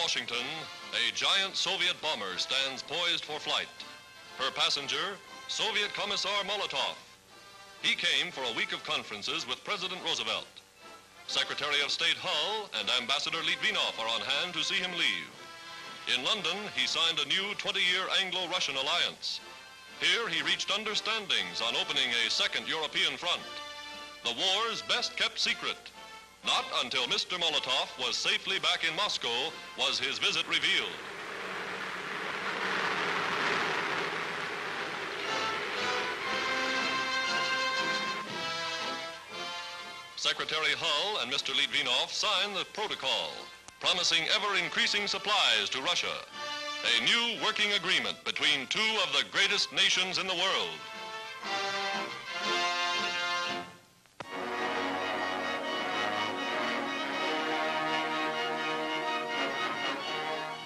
Washington, a giant Soviet bomber stands poised for flight. Her passenger, Soviet Commissar Molotov. He came for a week of conferences with President Roosevelt. Secretary of State Hull and Ambassador Litvinov are on hand to see him leave. In London, he signed a new 20-year Anglo-Russian alliance. Here, he reached understandings on opening a second European front. The war's best-kept secret. Not until Mr. Molotov was safely back in Moscow was his visit revealed. Secretary Hull and Mr. Litvinov signed the protocol, promising ever-increasing supplies to Russia. A new working agreement between two of the greatest nations in the world.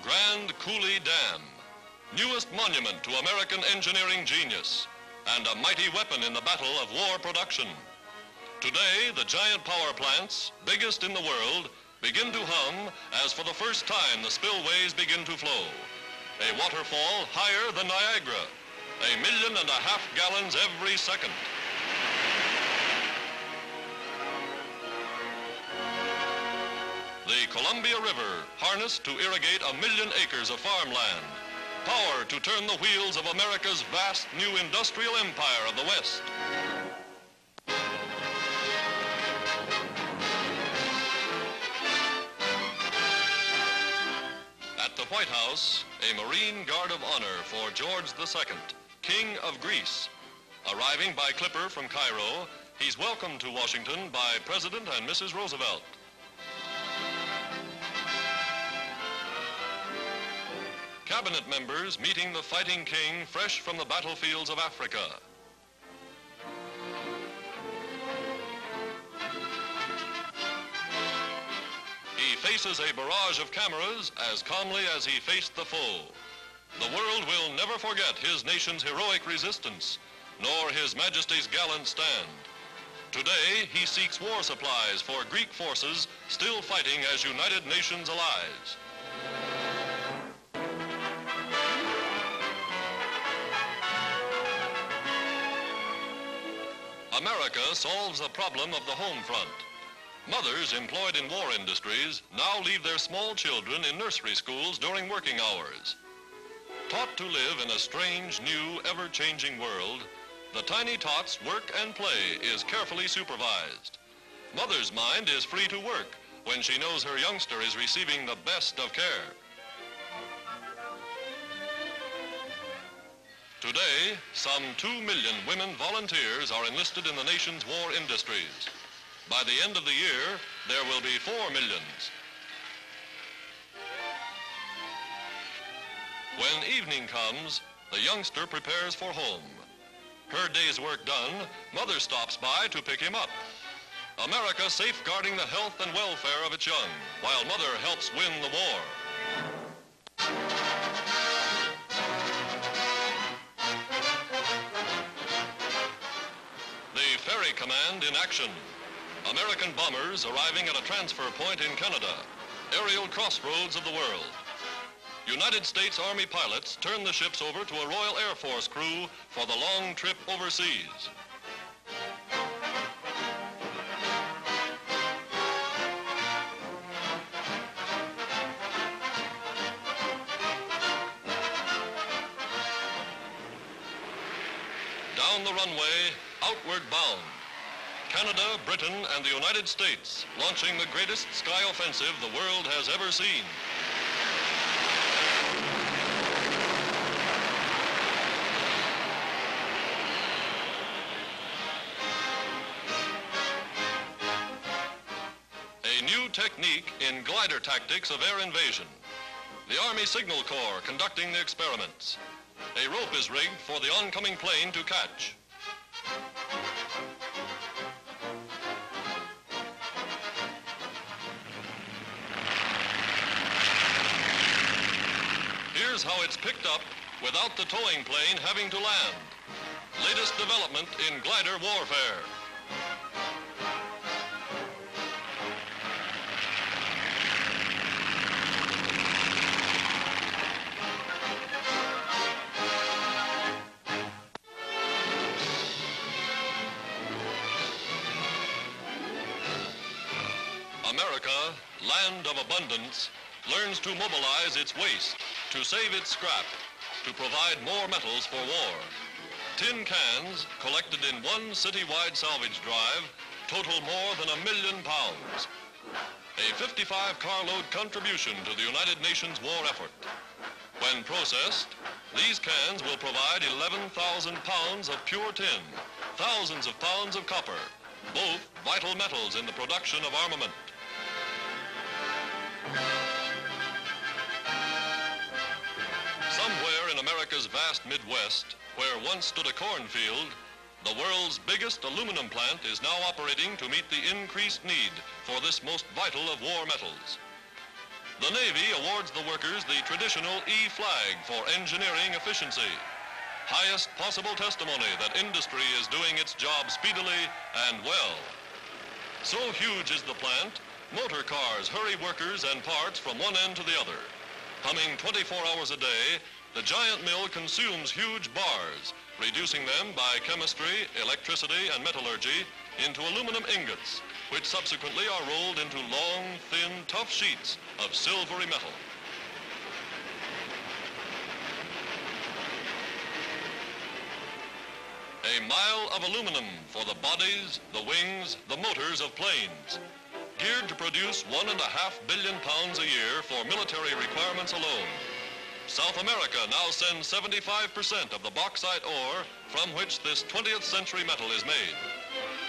Grand Coulee Dam, newest monument to American engineering genius, and a mighty weapon in the battle of war production. Today, the giant power plants, biggest in the world, begin to hum as for the first time the spillways begin to flow. A waterfall higher than Niagara, 1.5 million gallons every second. The Columbia River, harnessed to irrigate 1 million acres of farmland. Power to turn the wheels of America's vast new industrial empire of the West. At the White House, a Marine Guard of Honor for George II, King of Greece. Arriving by clipper from Cairo, he's welcomed to Washington by President and Mrs. Roosevelt. Cabinet members meeting the fighting king fresh from the battlefields of Africa. He faces a barrage of cameras as calmly as he faced the foe. The world will never forget his nation's heroic resistance, nor His Majesty's gallant stand. Today, he seeks war supplies for Greek forces still fighting as United Nations allies. America solves the problem of the home front. Mothers employed in war industries now leave their small children in nursery schools during working hours. Taught to live in a strange, new, ever-changing world, the tiny tot's work and play is carefully supervised. Mother's mind is free to work when she knows her youngster is receiving the best of care. Today, some 2 million women volunteers are enlisted in the nation's war industries. By the end of the year, there will be 4 million. When evening comes, the youngster prepares for home. Her day's work done, mother stops by to pick him up. America safeguarding the health and welfare of its young, while mother helps win the war. The Ferry Command in action. American bombers arriving at a transfer point in Canada, aerial crossroads of the world. United States Army pilots turn the ships over to a Royal Air Force crew for the long trip overseas. Down the runway, outward bound. Canada, Britain, and the United States launching the greatest sky offensive the world has ever seen. A new technique in glider tactics of air invasion. The Army Signal Corps conducting the experiments. A rope is rigged for the oncoming plane to catch. Here's how it's picked up without the towing plane having to land. Latest development in glider warfare. America, land of abundance, learns to mobilize its waste, to save its scrap, to provide more metals for war. Tin cans, collected in one citywide salvage drive, total more than 1 million pounds. A 55-carload contribution to the United Nations war effort. When processed, these cans will provide 11,000 pounds of pure tin, thousands of pounds of copper, both vital metals in the production of armament. Somewhere in America's vast Midwest, where once stood a cornfield, the world's biggest aluminum plant is now operating to meet the increased need for this most vital of war metals. The Navy awards the workers the traditional E flag for engineering efficiency. Highest possible testimony that industry is doing its job speedily and well. So huge is the plant, motor cars hurry workers and parts from one end to the other. Humming 24 hours a day, the giant mill consumes huge bars, reducing them by chemistry, electricity, and metallurgy into aluminum ingots, which subsequently are rolled into long, thin, tough sheets of silvery metal. A mile of aluminum for the bodies, the wings, the motors of planes, geared to produce 1.5 billion pounds a year for military requirements alone. South America now sends 75% of the bauxite ore from which this 20th century metal is made.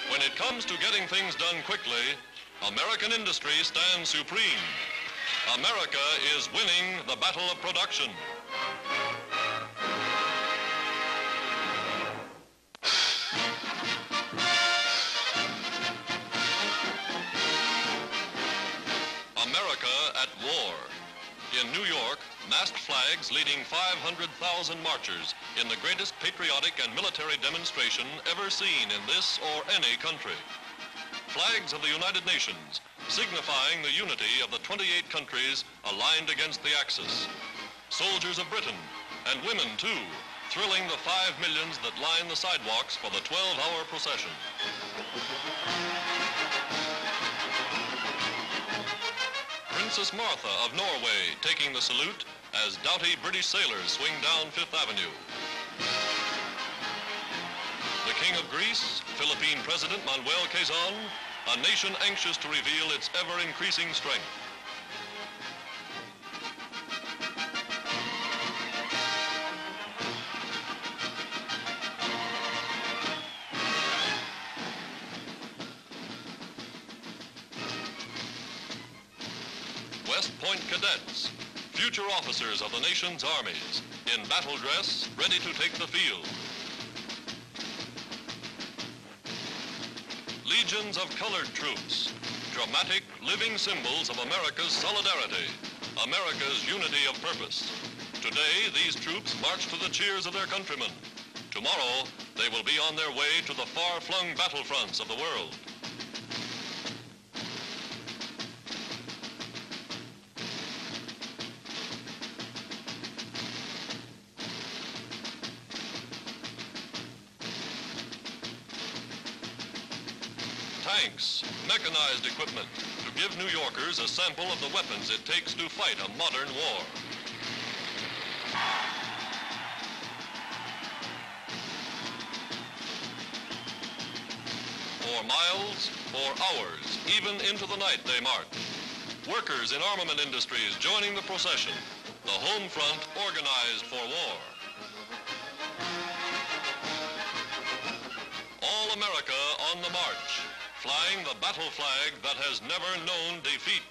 When it comes to getting things done quickly, American industry stands supreme. America is winning the battle of production. America at war. In New York, massed flags leading 500,000 marchers in the greatest patriotic and military demonstration ever seen in this or any country. Flags of the United Nations, signifying the unity of the 28 countries aligned against the Axis. Soldiers of Britain, and women too, thrilling the 5 millions that line the sidewalks for the 12-hour procession. Princess Martha of Norway taking the salute as doughty British sailors swing down Fifth Avenue. The King of Greece, Philippine President Manuel Quezon, a nation anxious to reveal its ever-increasing strength. West Point cadets, future officers of the nation's armies, in battle dress, ready to take the field. Legions of colored troops, dramatic, living symbols of America's solidarity, America's unity of purpose. Today, these troops march to the cheers of their countrymen. Tomorrow, they will be on their way to the far-flung battlefronts of the world. Tanks, mechanized equipment, to give New Yorkers a sample of the weapons it takes to fight a modern war. For miles, for hours, even into the night they march. Workers in armament industries joining the procession, the home front organized for war. All America on the march, flying the battle flag that has never known defeat.